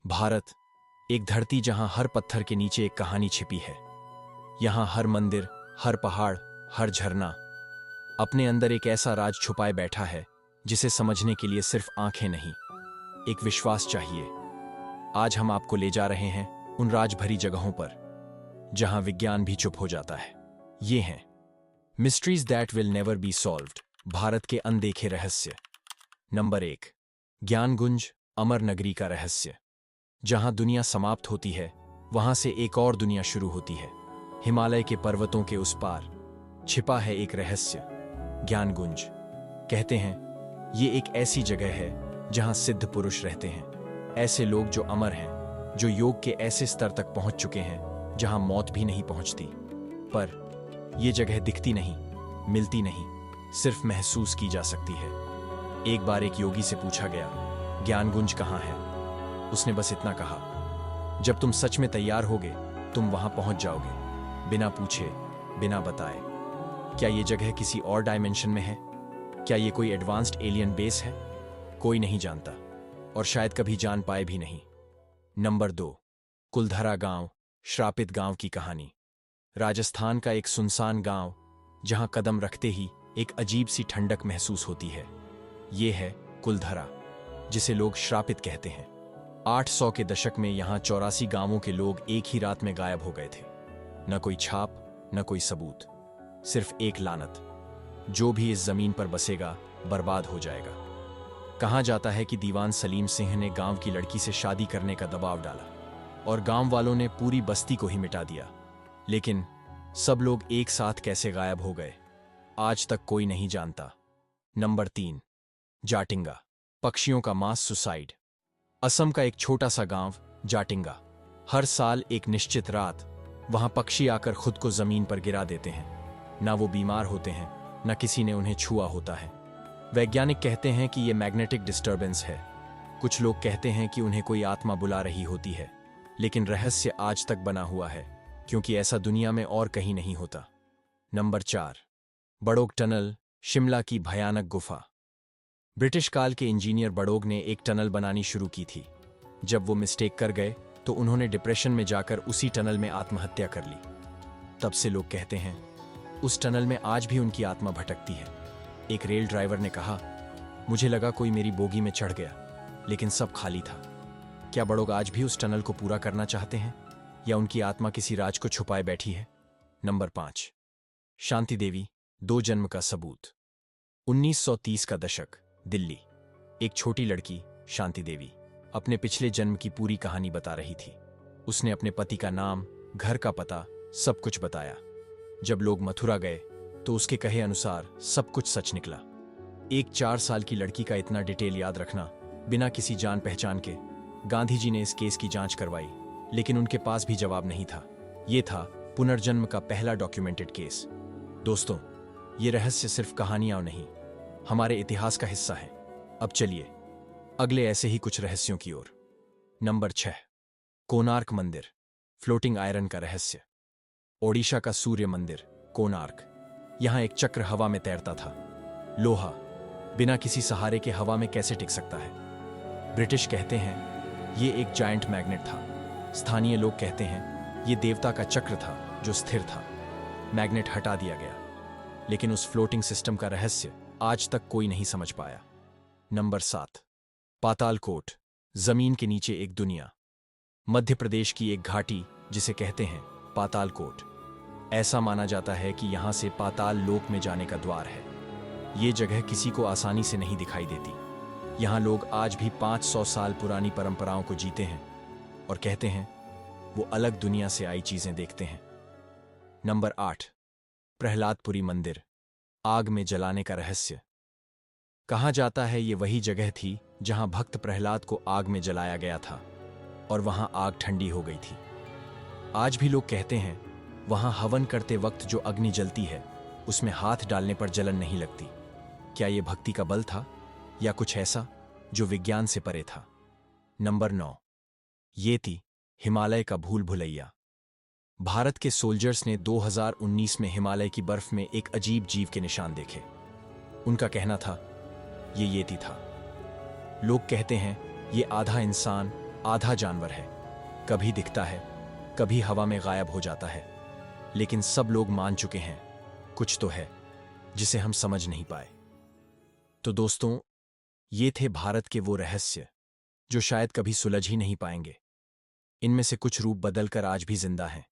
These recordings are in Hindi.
भारत, एक धरती जहां हर पत्थर के नीचे एक कहानी छिपी है। यहां हर मंदिर, हर पहाड़, हर झरना अपने अंदर एक ऐसा राज छुपाए बैठा है जिसे समझने के लिए सिर्फ आंखें नहीं, एक विश्वास चाहिए। आज हम आपको ले जा रहे हैं उन राज भरी जगहों पर जहां विज्ञान भी चुप हो जाता है। ये हैं mysteries that will never be solved, Bharat के अनदेखे रहस्य। नंबर 1, ज्ञानगुंज, अमर नगरी का रहस्य। जहां दुनिया समाप्त होती है, वहां से एक और दुनिया शुरू होती है। हिमालय के पर्वतों के उस पार छिपा है एक रहस्य, ज्ञानगुंज। कहते हैं ये एक ऐसी जगह है जहां सिद्ध पुरुष रहते हैं, ऐसे लोग जो अमर हैं, जो योग के ऐसे स्तर तक पहुंच चुके हैं जहां मौत भी नहीं पहुंचती। पर यह जगह दिखती नहीं, मिलती नहीं, सिर्फ महसूस की जा सकती है। एक बार एक योगी से पूछा गया, ज्ञानगुंज कहां है? उसने बस इतना कहा, जब तुम सच में तैयार होगे तुम वहां पहुंच जाओगे, बिना पूछे, बिना बताए। क्या यह जगह किसी और डायमेंशन में है? क्या यह कोई एडवांस्ड एलियन बेस है? कोई नहीं जानता, और शायद कभी जान पाए भी नहीं। नंबर 2, कुलधरा गांव, श्रापित गांव की कहानी। राजस्थान का एक सुनसान गांव जहां कदम रखते ही एक अजीब सी ठंडक महसूस होती है। यह है कुलधरा, जिसे लोग श्रापित कहते हैं। 800 के दशक में यहां 84 गांवों के लोग एक ही रात में गायब हो गए थे। न कोई छाप, न कोई सबूत, सिर्फ एक लानत, जो भी इस जमीन पर बसेगा बर्बाद हो जाएगा। कहा जाता है कि दीवान सलीम सिंह ने गांव की लड़की से शादी करने का दबाव डाला और गांव वालों ने पूरी बस्ती को ही मिटा दिया। लेकिन सब लोग एक साथ कैसे गायब हो गए, आज तक कोई नहीं जानता। नंबर 3, जाटिंगा, पक्षियों का मास सुसाइड। असम का एक छोटा सा गांव जाटिंगा। हर साल एक निश्चित रात वहां पक्षी आकर खुद को जमीन पर गिरा देते हैं। ना वो बीमार होते हैं, ना किसी ने उन्हें छुआ होता है। वैज्ञानिक कहते हैं कि यह मैग्नेटिक डिस्टर्बेंस है। कुछ लोग कहते हैं कि उन्हें कोई आत्मा बुला रही होती है, लेकिन रहस्य आज तक बना हुआ है, क्योंकि ऐसा दुनिया में और कहीं नहीं होता। नंबर 4, बड़ोग टनल, शिमला की भयानक गुफा। ब्रिटिश काल के इंजीनियर बड़ोग ने एक टनल बनानी शुरू की थी। जब वो मिस्टेक कर गए तो उन्होंने डिप्रेशन में जाकर उसी टनल में आत्महत्या कर ली। तब से लोग कहते हैं उस टनल में आज भी उनकी आत्मा भटकती है। एक रेल ड्राइवर ने कहा, मुझे लगा कोई मेरी बोगी में चढ़ गया, लेकिन सब खाली था। क्या बड़ोग आज भी उस टनल को पूरा करना चाहते हैं, या उनकी आत्मा किसी राज को छुपाए बैठी है? नंबर 5, शांति देवी, 2 जन्म का सबूत। 1930 का दशक, दिल्ली। एक छोटी लड़की शांति देवी अपने पिछले जन्म की पूरी कहानी बता रही थी। उसने अपने पति का नाम, घर का पता, सब कुछ बताया। जब लोग मथुरा गए तो उसके कहे अनुसार सब कुछ सच निकला। एक 4 साल की लड़की का इतना डिटेल याद रखना, बिना किसी जान पहचान के। गांधी जी ने इस केस की जांच करवाई, लेकिन उनके पास भी जवाब नहीं था। यह था पुनर्जन्म का पहला डॉक्यूमेंटेड केस। दोस्तों, ये रहस्य सिर्फ कहानियां नहीं, हमारे इतिहास का हिस्सा है। अब चलिए अगले ऐसे ही कुछ रहस्यों की ओर। नंबर 6, कोणार्क मंदिर, फ्लोटिंग आयरन का रहस्य। ओडिशा का सूर्य मंदिर कोणार्क। यहां एक चक्र हवा में तैरता था। लोहा बिना किसी सहारे के हवा में कैसे टिक सकता है? ब्रिटिश कहते हैं ये एक जायंट मैग्नेट था। स्थानीय लोग कहते हैं ये देवता का चक्र था जो स्थिर था। मैग्नेट हटा दिया गया, लेकिन उस फ्लोटिंग सिस्टम का रहस्य आज तक कोई नहीं समझ पाया। नंबर 7, पातालकोट, जमीन के नीचे एक दुनिया। मध्य प्रदेश की एक घाटी जिसे कहते हैं पातालकोट। ऐसा माना जाता है कि यहां से पाताल लोक में जाने का द्वार है। ये जगह किसी को आसानी से नहीं दिखाई देती। यहां लोग आज भी 500 साल पुरानी परंपराओं को जीते हैं और कहते हैं वो अलग दुनिया से आई चीजें देखते हैं। नंबर 8, प्रहलादपुरी मंदिर, आग में जलाने का रहस्य। कहा जाता है ये वही जगह थी जहां भक्त प्रहलाद को आग में जलाया गया था और वहां आग ठंडी हो गई थी। आज भी लोग कहते हैं वहां हवन करते वक्त जो अग्नि जलती है उसमें हाथ डालने पर जलन नहीं लगती। क्या यह भक्ति का बल था, या कुछ ऐसा जो विज्ञान से परे था? नंबर 9, येती, हिमालय का भूल भुलैया। भारत के सोल्जर्स ने 2019 में हिमालय की बर्फ में एक अजीब जीव के निशान देखे। उनका कहना था ये येती था। लोग कहते हैं ये आधा इंसान आधा जानवर है, कभी दिखता है, कभी हवा में गायब हो जाता है, लेकिन सब लोग मान चुके हैं कुछ तो है जिसे हम समझ नहीं पाए। तो दोस्तों, ये थे भारत के वो रहस्य जो शायद कभी सुलझ ही नहीं पाएंगे। इनमें से कुछ रूप बदलकर आज भी जिंदा हैं,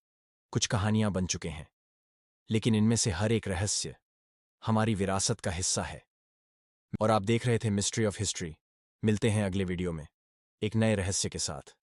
कुछ कहानियां बन चुके हैं, लेकिन इनमें से हर एक रहस्य हमारी विरासत का हिस्सा है। और आप देख रहे थे मिस्ट्री ऑफ हिस्ट्री। मिलते हैं अगले वीडियो में एक नए रहस्य के साथ।